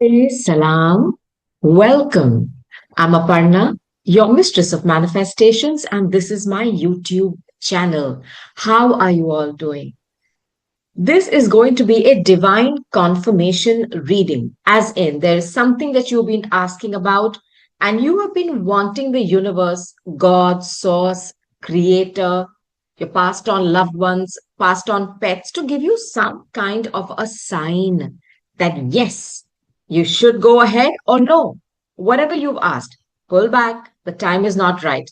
Hey, Salam. Welcome. I'm Aparna, your mistress of manifestations, and this is my YouTube channel. How are you all doing? This is going to be a divine confirmation reading, as in there is something that you've been asking about, and you have been wanting the universe, God, source, creator, your passed on loved ones, passed on pets to give you some kind of a sign that yes, you should go ahead or no. Whatever you've asked, pull back. The time is not right.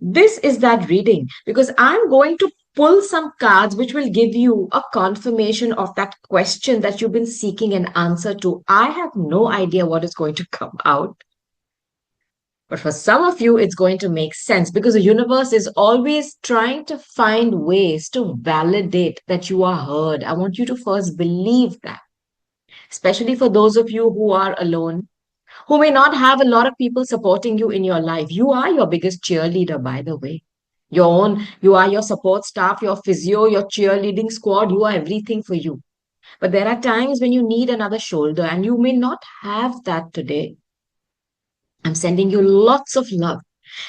This is that reading because I'm going to pull some cards which will give you a confirmation of that question that you've been seeking an answer to. I have no idea what is going to come out. But for some of you, it's going to make sense because the universe is always trying to find ways to validate that you are heard. I want you to first believe that, especially for those of you who are alone, who may not have a lot of people supporting you in your life. You are your biggest cheerleader, by the way. You are your support staff, your physio, your cheerleading squad. You are everything for you. But there are times when you need another shoulder, and you may not have that today. I'm sending you lots of love,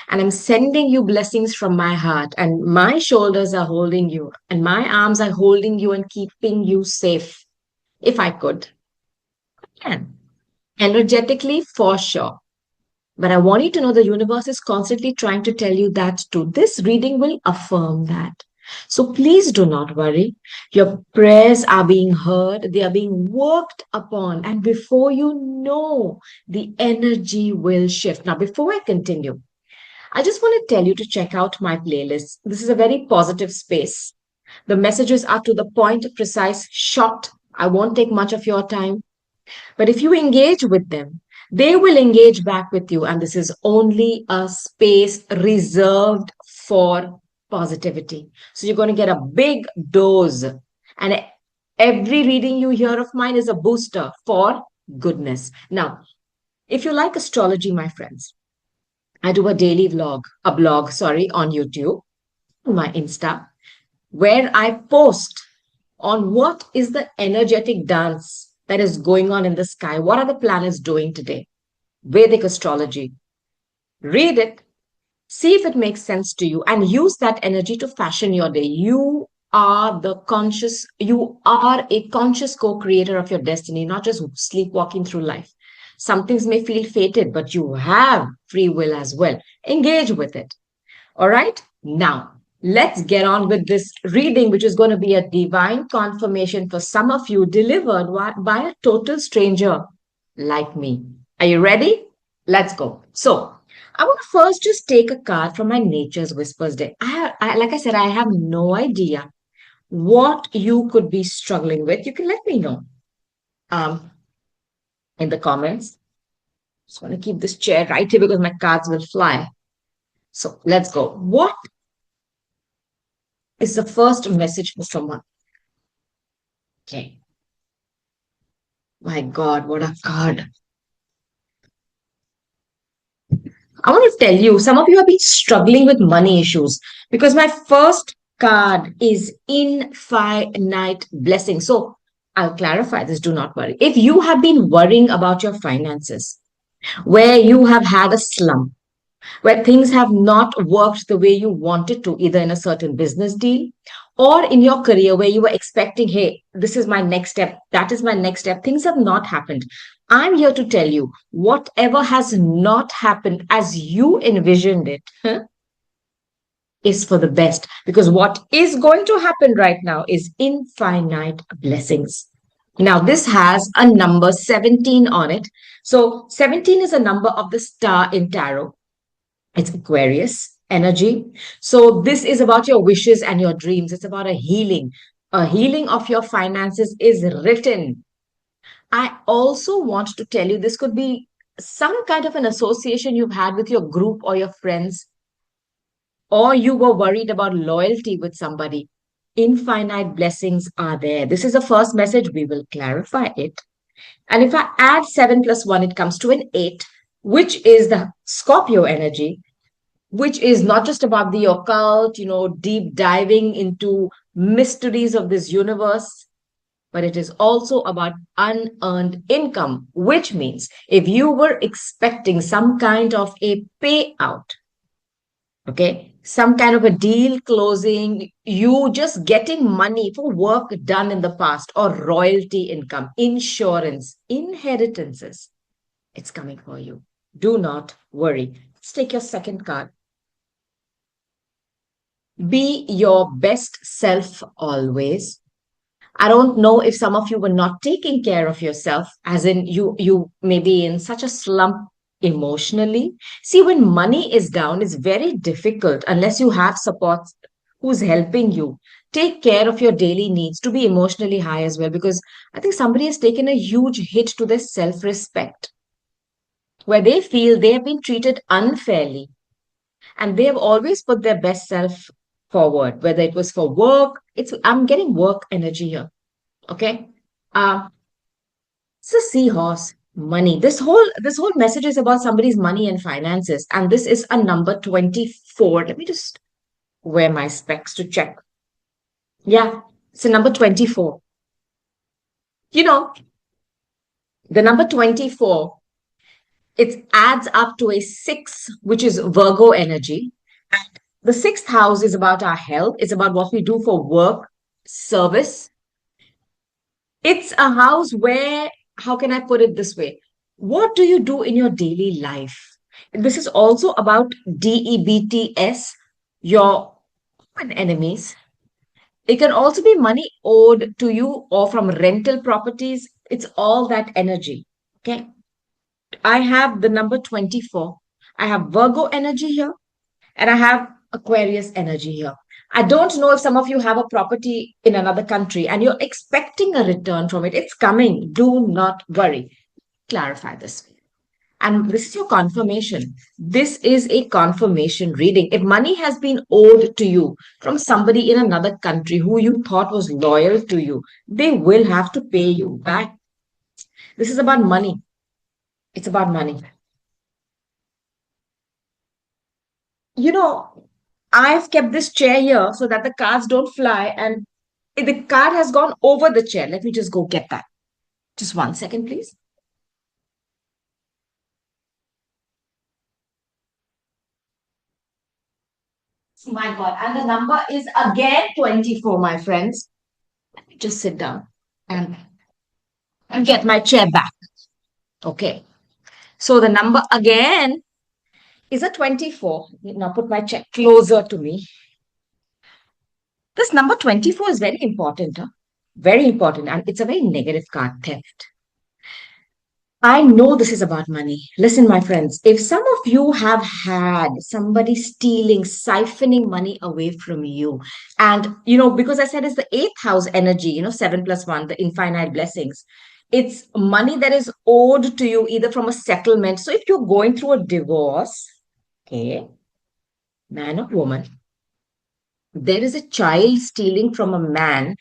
and I'm sending you blessings from my heart. And my shoulders are holding you, and my arms are holding you and keeping you safe. If I could, I can. Energetically, for sure. But I want you to know the universe is constantly trying to tell you that too. This reading will affirm that. So please do not worry. Your prayers are being heard, they are being worked upon, and before you know, the energy will shift. Now, before I continue, I just want to tell you to check out my playlist. This is a very positive space. The messages are to the point, precise, short. I won't take much of your time. But if you engage with them, they will engage back with you. And this is only a space reserved for positivity. So you're going to get a big dose. And every reading you hear of mine is a booster for goodness. Now, if you like astrology, my friends, I do a daily blog, on YouTube, my Insta, where I post on what is the energetic dance that is going on in the sky. What are the planets doing today? Vedic astrology. Read it, see if it makes sense to you, and use that energy to fashion your day. You are a conscious co creator of your destiny, not just sleepwalking through life. Some things may feel fated, but you have free will as well. Engage with it. All right. Now, let's get on with this reading, which is going to be a divine confirmation for some of you, delivered by a total stranger like me. Are you ready? Let's go. So, I want to first just take a card from my Nature's Whispers deck. Like I said, I have no idea what you could be struggling with. You can let me know um, in the comments. Just want to keep this chair right here because my cards will fly. So, let's go. What is the first message for someone? Okay. My God, what a card. I want to tell you, some of you have been struggling with money issues because my first card is infinite blessing. So I'll clarify this, do not worry. If you have been worrying about your finances, where you have had a slump, where things have not worked the way you wanted to, either in a certain business deal or in your career where you were expecting, hey, this is my next step, that is my next step. Things have not happened. I'm here to tell you whatever has not happened as you envisioned it is for the best because what is going to happen right now is infinite blessings. Now, this has a number 17 on it. So, 17 is a number of the star in tarot. It's Aquarius energy. So this is about your wishes and your dreams. It's about a healing. A healing of your finances is written. I also want to tell you this could be some kind of an association you've had with your group or your friends, or you were worried about loyalty with somebody. Infinite blessings are there. This is the first message. We will clarify it. And if I add 7 plus 1, it comes to an 8, which is the Scorpio energy, which is not just about the occult, deep diving into mysteries of this universe. but it is also about unearned income, which means if you were expecting some kind of a payout, okay, some kind of a deal closing, you just getting money for work done in the past, or royalty income, insurance, inheritances, it's coming for you. Do not worry. Let's take your second card. Be your best self always. I don't know if some of you were not taking care of yourself, as in you may be in such a slump emotionally. See, when money is down, it's very difficult unless you have support who's helping you take care of your daily needs to be emotionally high as well. Because I think somebody has taken a huge hit to their self-respect, where they feel they have been treated unfairly, and they have always put their best self forward, whether it was for work. I'm getting work energy here. Okay. Uh, it's a seahorse. Money. This whole message is about somebody's money and finances. And this is a number 24. Let me just wear my specs to check. Yeah, it's a number 24. You know, the number 24, it adds up to a six, which is Virgo energy. And the sixth house is about our health. It's about what we do for work, service. It's a house where, how can I put it this way? What do you do in your daily life? This is also about DEBTS, your common enemies. It can also be money owed to you or from rental properties. It's all that energy. Okay. I have the number 24. I have Virgo energy here, and I have Aquarius energy here. I don't know if some of you have a property in another country and you're expecting a return from it. It's coming. Do not worry. Clarify this. And this is your confirmation. This is a confirmation reading. If money has been owed to you from somebody in another country who you thought was loyal to you, they will have to pay you back. This is about money. It's about money. You know, I've kept this chair here so that the cards don't fly, and the card has gone over the chair. Let me just go get that. Just 1 second, please. My God. And the number is again 24, my friends. Let me just sit down and, and get my chair back. Okay. So the number again is a 24. Now put my chair closer to me. This number 24 is very important. Huh? Very important. And it's a very negative card, theft. I know this is about money. Listen, my friends, if some of you have had somebody stealing, siphoning money away from you, and, because I said it's the eighth house energy, 7 plus 1, the infinite blessings, it's money that is owed to you either from a settlement. So if you're going through a divorce, okay, man or woman, there is a child stealing from a man.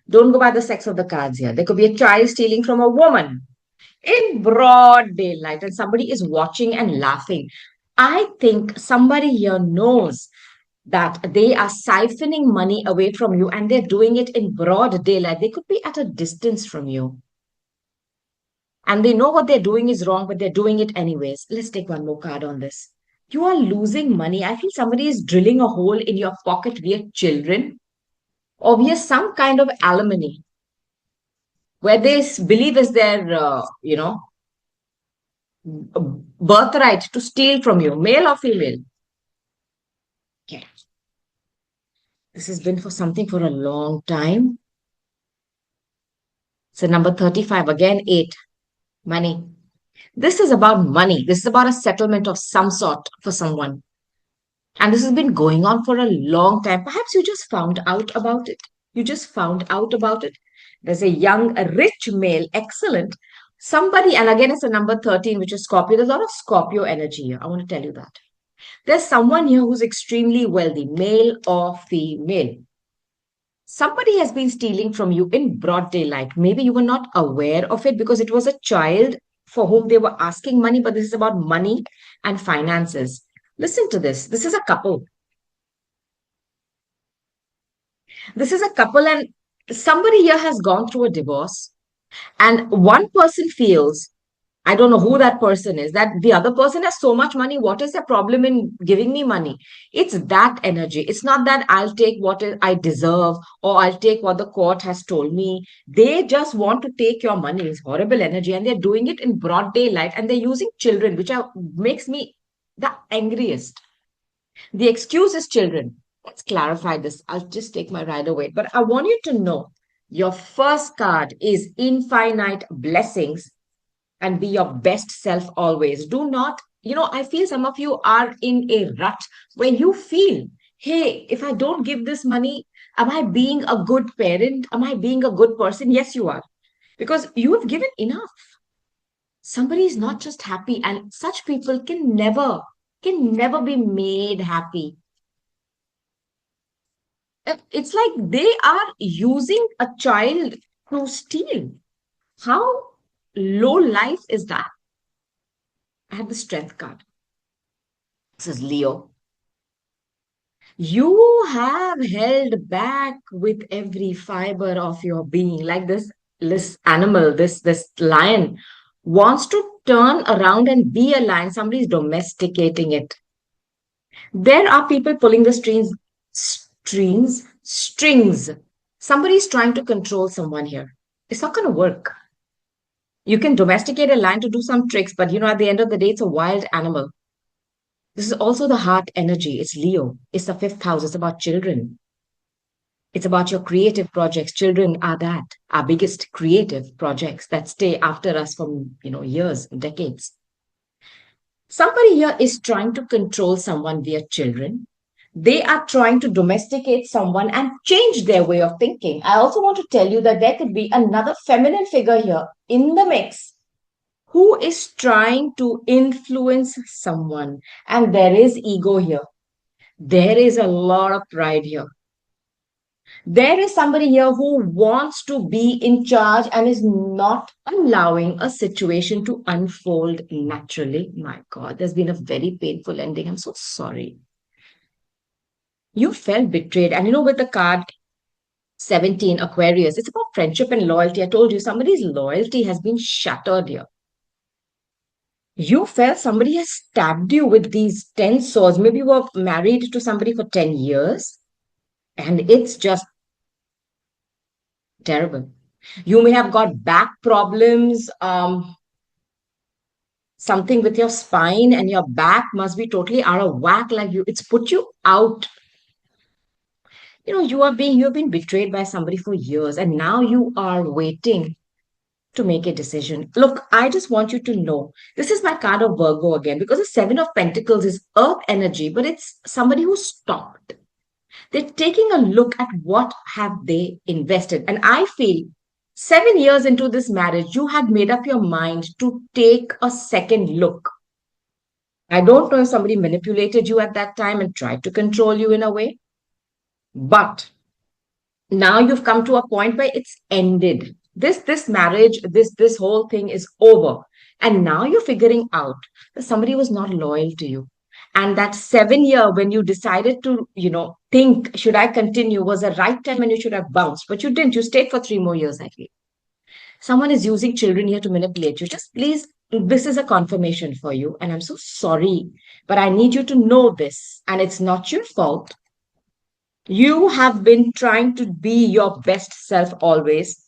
Don't go by the sex of the cards here. There could be a child stealing from a woman in broad daylight, and somebody is watching and laughing. I think somebody here knows that they are siphoning money away from you, and they're doing it in broad daylight. They could be at a distance from you, and they know what they're doing is wrong, but they're doing it anyways. Let's take one more card on this. You are losing money. I feel somebody is drilling a hole in your pocket via children or via some kind of alimony, where they believe is their, birthright to steal from you, male or female. Okay. This has been for something for a long time. So number 35, again, 8, money. This is about money. This is about a settlement of some sort for someone. And this has been going on for a long time. Perhaps you just found out about it. You just found out about it. There's a young, a rich male, excellent. Somebody, and again, it's a number 13, which is Scorpio. There's a lot of Scorpio energy here. I want to tell you that. There's someone here who's extremely wealthy, male or female. Somebody has been stealing from you in broad daylight. Maybe you were not aware of it because it was a child for whom they were asking money, but this is about money and finances. Listen to this. This is a couple. This is a couple, and Somebody here has gone through a divorce, and one person feels, I don't know who that person is, that the other person has so much money. What is the problem in giving me money? It's that energy. It's not that I'll take what I deserve or I'll take what the court has told me. They just want to take your money. It's horrible energy. And they're doing it in broad daylight and they're using children, makes me the angriest. The excuse is children. Let's clarify this. I'll just take my rider weight. But I want you to know your first card is infinite blessings and be your best self always. Do not, I feel some of you are in a rut where you feel, hey, if I don't give this money, am I being a good parent? Am I being a good person? Yes, you are. Because you have given enough. Somebody is not just happy, and such people can never be made happy. It's like they are using a child to steal. How low life is that? I have the strength card. This is Leo. You have held back with every fiber of your being, like this animal, this lion wants to turn around and be a lion. Somebody's domesticating it. There are people pulling the strings. Somebody's trying to control someone here. It's not going to work. You can domesticate a lion to do some tricks, but at the end of the day, it's a wild animal. This is also the heart energy. It's Leo. It's the fifth house. It's about children. It's about your creative projects. Children are our biggest creative projects that stay after us from, years and decades. Somebody here is trying to control someone via children. They are trying to domesticate someone and change their way of thinking. I also want to tell you that there could be another feminine figure here in the mix who is trying to influence someone. And there is ego here. There is a lot of pride here. There is somebody here who wants to be in charge and is not allowing a situation to unfold naturally. My God, there's been a very painful ending. I'm so sorry. You felt betrayed. And with the card 17, Aquarius, it's about friendship and loyalty. I told you somebody's loyalty has been shattered here. You felt somebody has stabbed you with these 10 swords. Maybe you were married to somebody for 10 years and it's just terrible. You may have got back problems, something with your spine, and your back must be totally out of whack. Like it's put you out. You have been betrayed by somebody for years, and now you are waiting to make a decision. Look, I just want you to know this is my card of Virgo again because the Seven of Pentacles is earth energy, but it's somebody who stopped. They're taking a look at what have they invested. And I feel 7 years into this marriage, you had made up your mind to take a second look. I don't know if somebody manipulated you at that time and tried to control you in a way, but now you've come to a point where it's ended. This marriage, this whole thing is over. And now you're figuring out that somebody was not loyal to you. And that 7 year when you decided to, think, should I continue, was the right time and you should have bounced. But you didn't. You stayed for 3 more years, I feel. Someone is using children here to manipulate you. Just please, this is a confirmation for you. And I'm so sorry, but I need you to know this. And it's not your fault. You have been trying to be your best self always.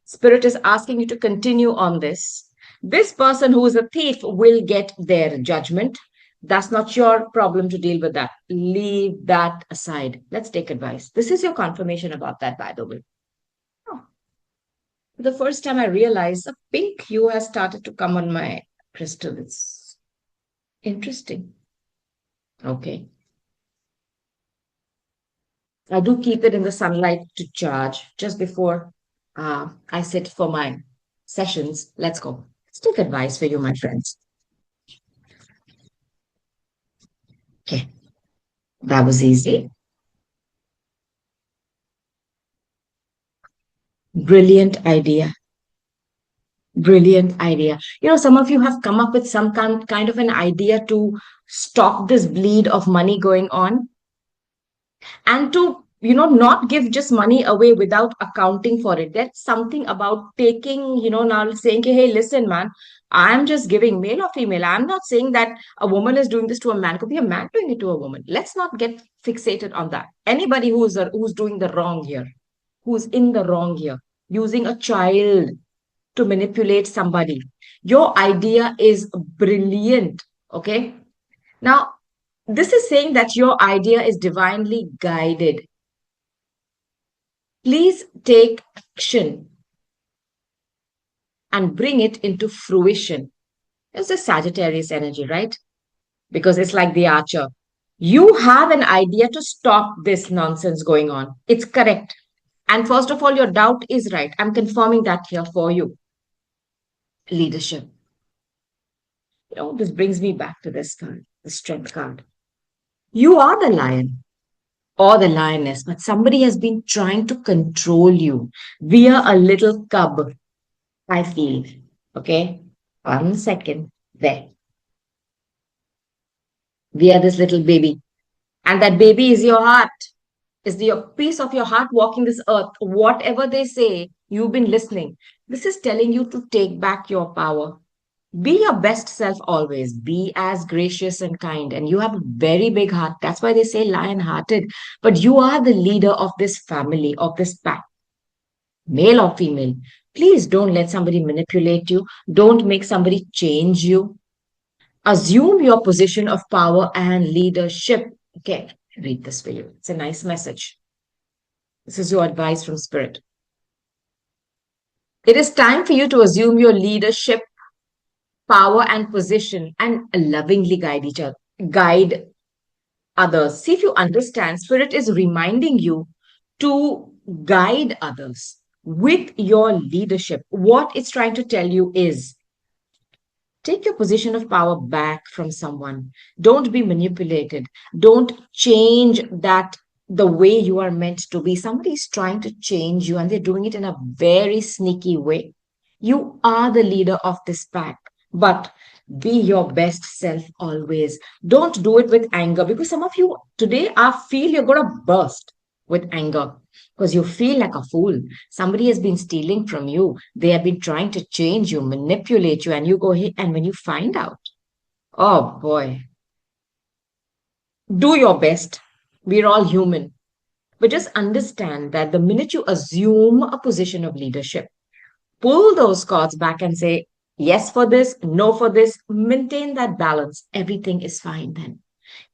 Spirit is asking you to continue on this. This person who is a thief will get their judgment. That's not your problem to deal with that. Leave that aside. Let's take advice. This is your confirmation about that, by the way. Oh, the first time I realized a pink hue has started to come on my crystal. It's interesting. Okay. I do keep it in the sunlight to charge just before I sit for my sessions. Let's go. Let's take advice for you, my friends. Okay, that was easy. Brilliant idea. Brilliant idea. Some of you have come up with some kind of an idea to stop this bleed of money going on and to not give just money away without accounting for it. That's something about taking, now saying, hey, listen, man, I'm just giving, male or female. I'm not saying that a woman is doing this to a man. Could be a man doing it to a woman. Let's not get fixated on that. Anybody who's doing the wrong here, who's in the wrong here, using a child to manipulate somebody. Your idea is brilliant. Okay. Now, this is saying that your idea is divinely guided. Please take action and bring it into fruition. It's a Sagittarius energy, right? Because it's like the archer. You have an idea to stop this nonsense going on. It's correct. And first of all, your doubt is right. I'm confirming that here for you. Leadership. This brings me back to this card, the strength card. You are the lion or the lioness, but somebody has been trying to control you via a little cub, I feel. Okay? 1 second. There. We are this little baby. And that baby is your heart, is the piece of your heart walking this earth. Whatever they say, you've been listening. This is telling you to take back your power. Be your best self always. Be as gracious and kind. And you have a very big heart. That's why they say lion hearted. But you are the leader of this family, of this pack, male or female. Please don't let somebody manipulate you. Don't make somebody change you. Assume your position of power and leadership. Okay, read this for you. It's a nice message. This is your advice from Spirit. It is time for you to assume your leadership, power, and position and lovingly guide others. See if you understand. Spirit is reminding you to guide others with your leadership. What it's trying to tell you is take your position of power back from someone. Don't be manipulated. Don't change that the way you are meant to be. Somebody is trying to change you and they're doing it in a very sneaky way. You are the leader of this pack, but be your best self always. Don't do it with anger because some of you today are feel you're going to burst with anger because you feel like a fool. Somebody has been stealing from you. They have been trying to change you, manipulate you, and you go, hey, and when you find out, oh boy, do your best. We're all human. But just understand that the minute you assume a position of leadership, pull those cards back and say, yes for this, no for this, maintain that balance. Everything is fine then.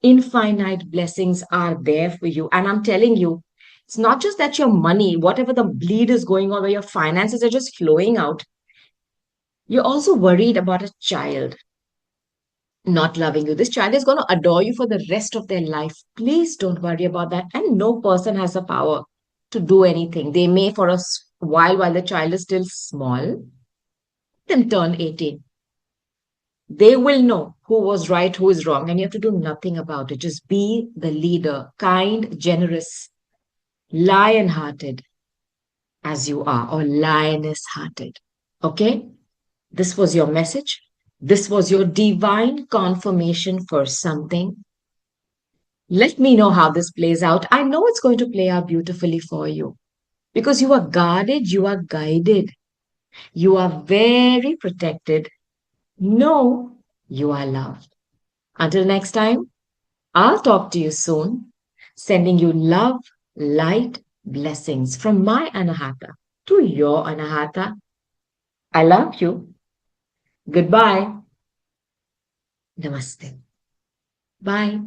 Infinite blessings are there for you. And I'm telling you, it's not just that your money, whatever the bleed is going on, where your finances are just flowing out, you're also worried about a child not loving you. This child is going to adore you for the rest of their life. Please don't worry about that. And no person has the power to do anything. They may for a while the child is still small, then turn 18. They will know who was right, who is wrong, and you have to do nothing about it. Just be the leader, kind, generous, lion hearted as you are, or lioness hearted. Okay? This was your message. This was your divine confirmation for something. Let me know how this plays out. I know it's going to play out beautifully for you because you are guarded, you are guided, you are very protected. No, you are loved. Until next time, I'll talk to you soon, sending you love, light, blessings from my Anahata to your Anahata. I love you. Goodbye. Namaste. Bye.